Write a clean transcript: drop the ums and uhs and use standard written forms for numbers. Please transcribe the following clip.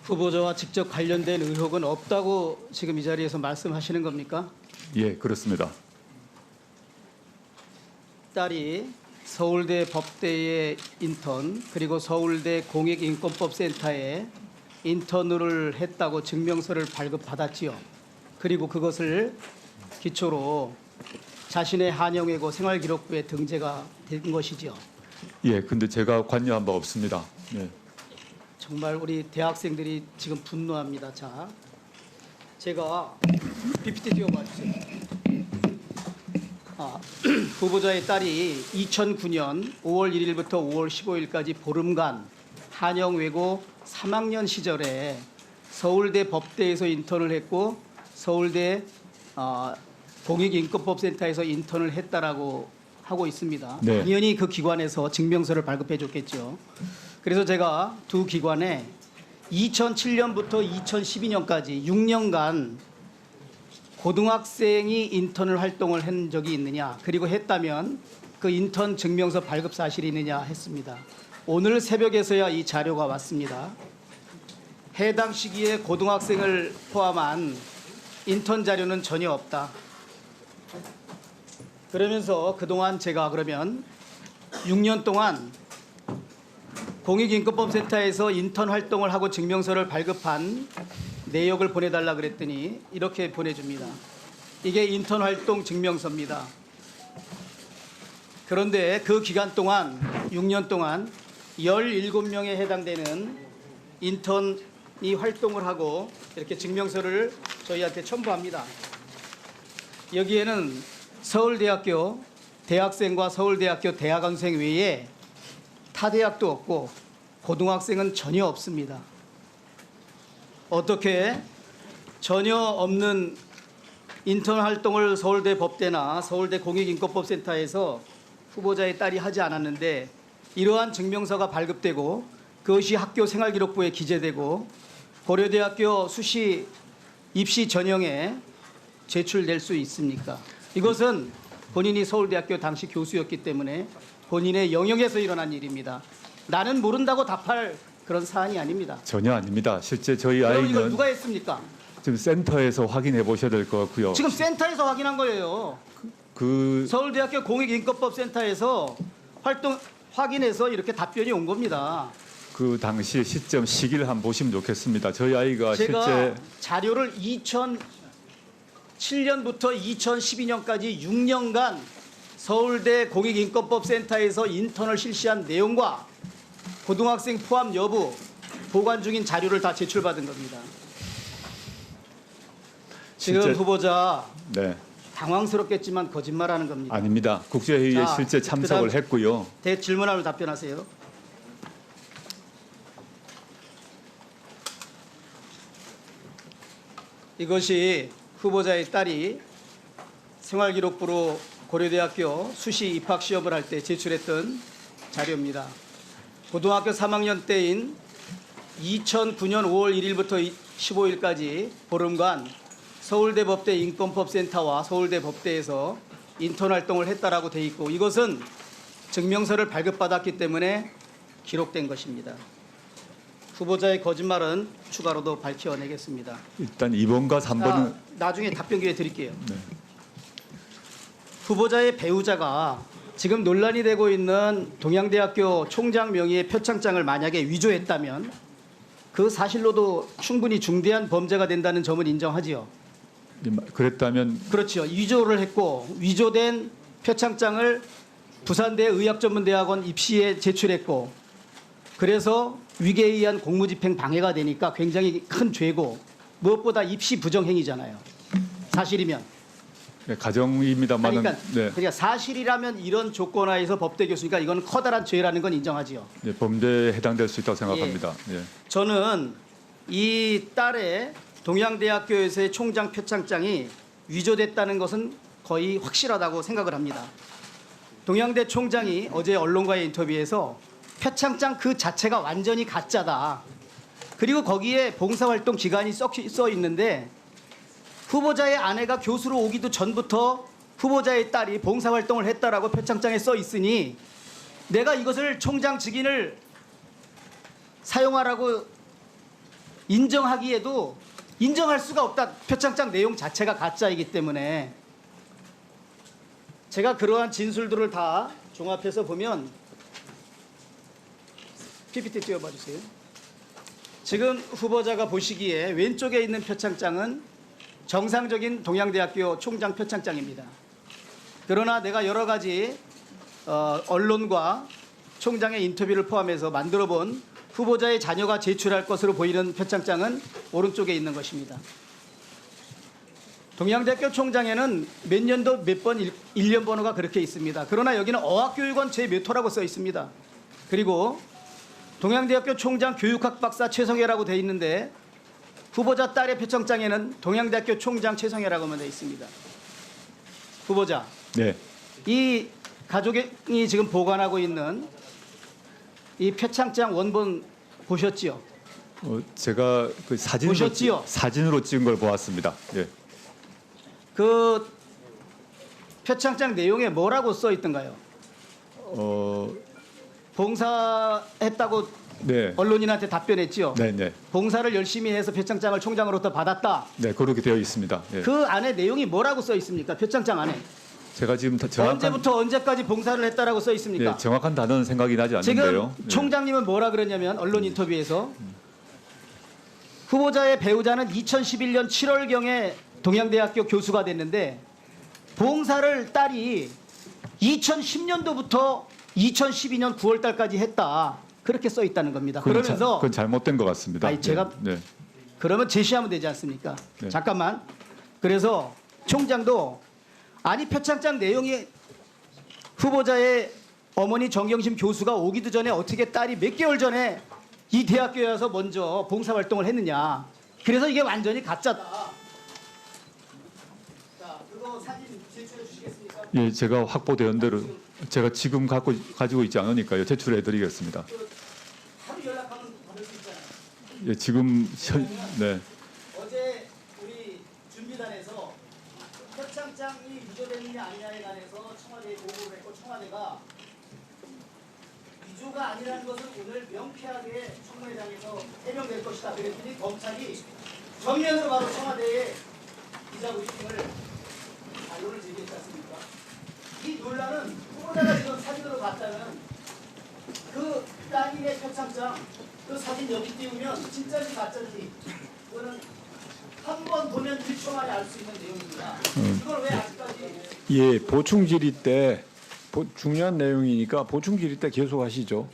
후보자와 직접 관련된 의혹은 없다고 지금 이 자리에서 말씀하시는 겁니까? 예, 그렇습니다. 딸이 서울대 법대의 인턴 그리고 서울대 공익인권법센터에 인턴을 했다고 증명서를 발급받았지요. 그리고 그것을 기초로 자신의 한영외고 생활기록부에 등재가 된 것이지요. 예, 근데 제가 관여한 바 없습니다. 예. 정말 우리 대학생들이 지금 분노합니다. 자, 제가 PPT 띄워봐 주세요. 후보자의 딸이 2009년 5월 1일부터 5월 15일까지 보름간 한영외고 3학년 시절에 서울대 법대에서 인턴을 했고 서울대 공익인권법센터에서 인턴을 했다라고 하고 있습니다. 네. 당연히 그 기관에서 증명서를 발급해 줬겠죠. 그래서 제가 두 기관에 2007년부터 2012년까지 6년간 고등학생이 인턴을 활동을 한 적이 있느냐, 그리고 했다면 그 인턴 증명서 발급 사실이 있느냐 했습니다. 오늘 새벽에서야 이 자료가 왔습니다. 해당 시기에 고등학생을 포함한 인턴 자료는 전혀 없다. 그러면서 그동안 제가 그러면 6년 동안 공익인권법센터에서 인턴 활동을 하고 증명서를 발급한 내역을 보내달라 그랬더니 이렇게 보내줍니다. 이게 인턴 활동 증명서입니다. 그런데 그 기간 동안 6년 동안 17명에 해당되는 인턴이 활동을 하고 이렇게 증명서를 저희한테 첨부합니다. 여기에는 서울대학교 대학생과 서울대학교 대학원생 외에 타 대학도 없고 고등학생은 전혀 없습니다. 어떻게 전혀 없는 인턴 활동을 서울대 법대나 서울대 공익인권법센터에서 후보자의 딸이 하지 않았는데 이러한 증명서가 발급되고 그것이 학교 생활기록부에 기재되고 고려대학교 수시 입시 전형에 제출될 수 있습니까? 이것은 본인이 서울대학교 당시 교수였기 때문에 본인의 영역에서 일어난 일입니다. 나는 모른다고 답할 그런 사안이 아닙니다. 전혀 아닙니다. 실제 저희 그럼 이걸 아이는 누가 했습니까? 지금 센터에서 확인해 보셔야 될 것 같고요. 지금 센터에서 확인한 거예요. 그 서울대학교 공익인권법센터에서 활동 확인해서 이렇게 답변이 온 겁니다. 그 당시 시점 시기를 한번 보시면 좋겠습니다. 저희 아이가 제가 실제 자료를 2007년부터 2012년까지 6년간 서울대 공익인권법센터에서 인턴을 실시한 내용과 고등학생 포함 여부 보관 중인 자료를 다 제출받은 겁니다. 지금 실제- 후보자 네, 당황스럽겠지만 거짓말하는 겁니다. 아닙니다. 국제회의에 자, 실제 참석을 그다음- 했고요. 질문하면 답변하세요. 이것이 후보자의 딸이 생활기록부로 고려대학교 수시 입학시험을 할 때 제출했던 자료입니다. 고등학교 3학년 때인 2009년 5월 1일부터 15일까지 보름간 서울대 법대 인권법센터와 서울대 법대에서 인턴 활동을 했다라고 돼 있고 이것은 증명서를 발급받았기 때문에 기록된 것입니다. 후보자의 거짓말은 추가로도 밝혀내겠습니다. 일단 2번과 3번은 나중에 답변 기회 드릴게요. 네. 후보자의 배우자가 지금 논란이 되고 있는 동양대학교 총장 명의의 표창장을 만약에 위조했다면 그 사실로도 충분히 중대한 범죄가 된다는 점은 인정하지요. 그랬다면 그렇죠. 위조를 했고 위조된 표창장을 부산대 의학전문대학원 입시에 제출했고 그래서 위계에 의한 공무집행 방해가 되니까 굉장히 큰 죄고 무엇보다 입시 부정행위잖아요. 사실이면. 네, 가정입니다만은 그러니까 사실이라면 이런 조건 하에서 법대 교수니까 이건 커다란 죄라는 건 인정하지요. 네, 범죄에 해당될 수 있다고 생각합니다. 예. 저는 이 딸의 동양대학교에서의 총장 표창장이 위조됐다는 것은 거의 확실하다고 생각을 합니다. 동양대 총장이 어제 언론과의 인터뷰에서 표창장 그 자체가 완전히 가짜다. 그리고 거기에 봉사활동 기간이 써 있는데 후보자의 아내가 교수로 오기도 전부터 후보자의 딸이 봉사활동을 했다라고 표창장에 써 있으니 내가 이것을 총장 직인을 사용하라고 인정하기에도 인정할 수가 없다. 표창장 내용 자체가 가짜이기 때문에 제가 그러한 진술들을 다 종합해서 보면 PPT 띄워봐 주세요. 지금 후보자가 보시기에 왼쪽에 있는 표창장은 정상적인 동양대학교 총장 표창장입니다. 그러나 내가 여러 가지 언론과 총장의 인터뷰를 포함해서 만들어본 후보자의 자녀가 제출할 것으로 보이는 표창장은 오른쪽에 있는 것입니다. 동양대학교 총장에는 몇 년도 몇 번 일련 번호가 그렇게 있습니다. 그러나 여기는 어학교육원 제 몇 호라고 써 있습니다. 그리고 동양대학교 총장 교육학 박사 최성혜라고 돼 있는데 후보자 딸의 표창장에는 동양대학교 총장 최성혜라고만 돼 있습니다. 후보자, 네. 이 가족이 지금 보관하고 있는 이 표창장 원본 보셨지요? 제가 그 보셨지요? 사진으로 찍은 걸 보았습니다. 예. 그 표창장 내용에 뭐라고 써 있던가요? 봉사했다고 네. 언론인한테 답변했지요? 네, 네. 봉사를 열심히 해서 표창장을 총장으로부터 받았다. 네, 그렇게 되어 있습니다. 예. 그 안에 내용이 뭐라고 써 있습니까? 표창장 안에. 제가 지금 정확한 언제부터 언제까지 봉사를 했다라고 써 있습니까? 네, 정확한 단어는 생각이 나지 않는데요. 지금 총장님은 뭐라 그랬냐면 언론 인터뷰에서 후보자의 배우자는 2011년 7월경에 동양대학교 교수가 됐는데 봉사를 딸이 2010년도부터 2012년 9월달까지 했다. 그렇게 써 있다는 겁니다. 그러면서 그건 잘못된 것 같습니다. 아니, 제가 네. 그러면 제시하면 되지 않습니까? 네. 잠깐만. 그래서 총장도 아니 표창장 내용이 후보자의 어머니 정경심 교수가 오기도 전에 어떻게 딸이 몇 개월 전에 이 대학교에 와서 먼저 봉사활동을 했느냐. 그래서 이게 완전히 가짜다. 자, 그거 사진 제출해 주시겠습니까? 예, 제가 확보된 대로 제가 지금 가지고 있지 않으니까요. 제출해 드리겠습니다. 하루 연락하면 받을 수 있잖아요. 예, 지금 네. 어제 우리 준비단에서 표창장이 위조됐느냐 아니냐에 관해서 청와대에 보고를 했고 청와대가 위조가 아니라는 것은 오늘 명쾌하게 청문회장에서 해명될 것이다. 그랬더니 검찰이 정면으로 바로 청와대에 기자 브리핑을 반론을 제기했지 않습니까? 이 논란은 후보자가 지금 사진으로 봤다면 그 따님의 표창장 그 사진 여기 띄우면 진짜인지 가짜인지 그거는 한 번 보면 1초 만에 알 수 있는 내용입니다. 이걸 왜 아직까지 예, 보충 질의 때 중요한 내용이니까 보충 질의 때 계속 하시죠.